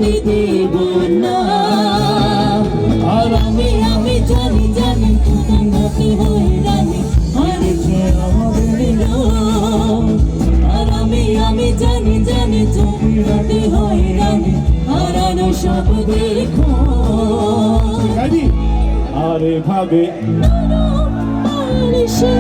যেতে দেব না। আর আমি জানি জানি তুমি নাকি হয়ে রানী হারিয়েছে আমাদের নাম। আর আমি জানি জানি তুমি নাকি হয়ে রানী হারানো শব্দের খোঁজ। আরে ভাবে বালিশে